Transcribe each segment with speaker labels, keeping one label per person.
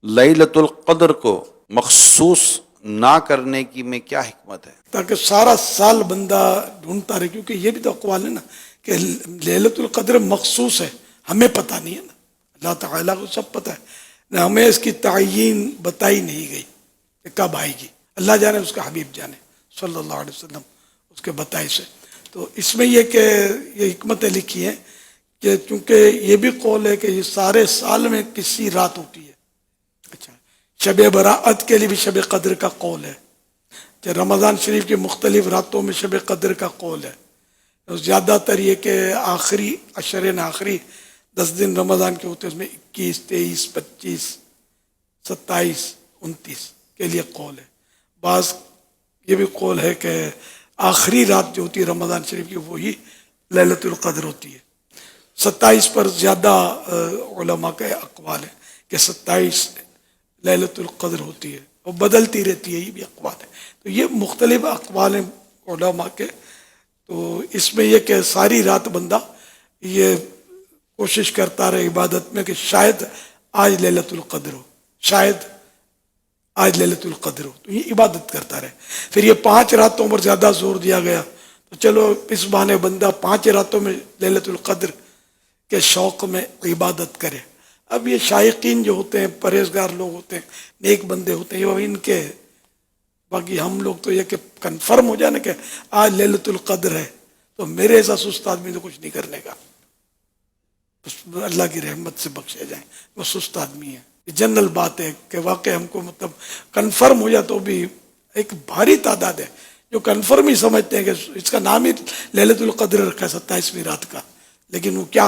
Speaker 1: ليلة القدر کو مخصوص نہ کرنے کی میں کیا حکمت ہے؟
Speaker 2: تاکہ سارا سال بندہ ڈھونڈتا رہے، کیونکہ یہ بھی تو اقوال ہے نا کہ لیلۃ القدر مخصوص ہے، ہمیں پتہ نہیں ہے نا، اللہ تعالیٰ کو سب پتہ ہے نہ، ہمیں اس کی تعیین بتائی نہیں گئی کہ کب آئے گی، اللہ جانے، اس کا حبیب جانے صلی اللہ علیہ وسلم اس کے بتائی سے۔ تو اس میں یہ کہ یہ حکمتیں لکھی ہیں کہ چونکہ یہ بھی قول ہے کہ یہ سارے سال میں کسی رات ہوتی ہے۔ اچھا، شب براءت کے لیے بھی شب قدر کا قول ہے، کہ رمضان شریف کی مختلف راتوں میں شب قدر کا قول ہے۔ زیادہ تر یہ کہ آخری عشرین آخری 10 دن رمضان کے ہوتے ہیں، اس میں 21، 23، 25، 27، 29 کے لیے قول ہے۔ بعض یہ بھی قول ہے کہ آخری رات جو ہوتی ہے رمضان شریف کی وہی لیلۃ القدر ہوتی ہے۔ 27 پر زیادہ علماء کا اقوال ہے کہ 27 لیلۃ القدر ہوتی ہے، اور بدلتی رہتی ہے، یہ بھی اقوال ہے۔ تو یہ مختلف اقوال ہیں علماء کے۔ تو اس میں یہ کہ ساری رات بندہ یہ کوشش کرتا رہے عبادت میں کہ شاید آج لیلۃ القدر ہو، شاید آج لیلۃ القدر ہو، تو یہ عبادت کرتا رہے۔ پھر یہ 5 راتوں پر زیادہ زور دیا گیا، تو چلو اس بہانے بندہ 5 راتوں میں لیلۃ القدر کے شوق میں عبادت کرے۔ اب یہ شائقین جو ہوتے ہیں، پرہیزگار لوگ ہوتے ہیں، نیک بندے ہوتے ہیں، یہ ان کے، باقی ہم لوگ تو یہ کہ کنفرم ہو جائے نا کہ آج لیلۃ القدر ہے، تو میرے ایسا سست آدمی تو کچھ نہیں کرنے کا، اللہ کی رحمت سے بخشے جائیں، وہ سست آدمی ہے۔ یہ جنرل بات ہے کہ واقع ہم کو مطلب کنفرم ہو جائے، تو بھی ایک بھاری تعداد ہے جو کنفرم ہی سمجھتے ہیں کہ اس کا نام ہی لیلۃ القدر رکھا ہے 27ویں رات کا، لیکن وہ کیا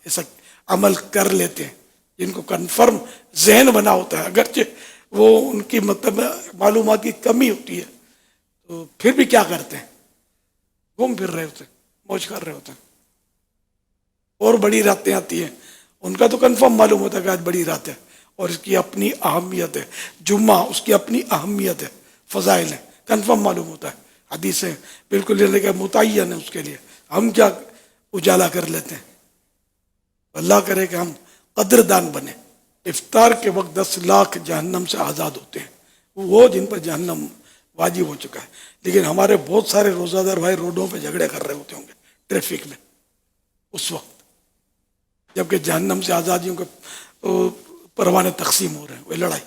Speaker 2: ایسا عمل کر لیتے ہیں جن کو کنفرم ذہن بنا ہوتا ہے، اگرچہ وہ ان کی مطلب معلومات کی کمی ہوتی ہے، تو پھر بھی کیا کرتے ہیں، گھوم پھر رہے ہوتے ہیں، موج کر رہے ہوتے ہیں۔ اور بڑی راتیں آتی ہیں، ان کا تو کنفرم معلوم ہوتا ہے کہ آج بڑی رات ہے، اور اس کی اپنی اہمیت ہے، جمعہ اس کی اپنی اہمیت ہے، فضائل ہے، کنفرم معلوم ہوتا ہے، حدیثیں بالکل یہ کہ متعین ہے اس کے لیے، ہم کیا اجالا کر لیتے ہیں۔ اللہ کرے کہ ہم قدردان بنے۔ افطار کے وقت 10 لاکھ جہنم سے آزاد ہوتے ہیں، وہ جن پر جہنم واجب ہو چکا ہے، لیکن ہمارے بہت سارے روزہ دار بھائی روڈوں پہ جھگڑے کر رہے ہوتے ہوں گے ٹریفک میں اس وقت، جبکہ جہنم سے آزادیوں کے پروانے تقسیم ہو رہے ہیں، وہ لڑائی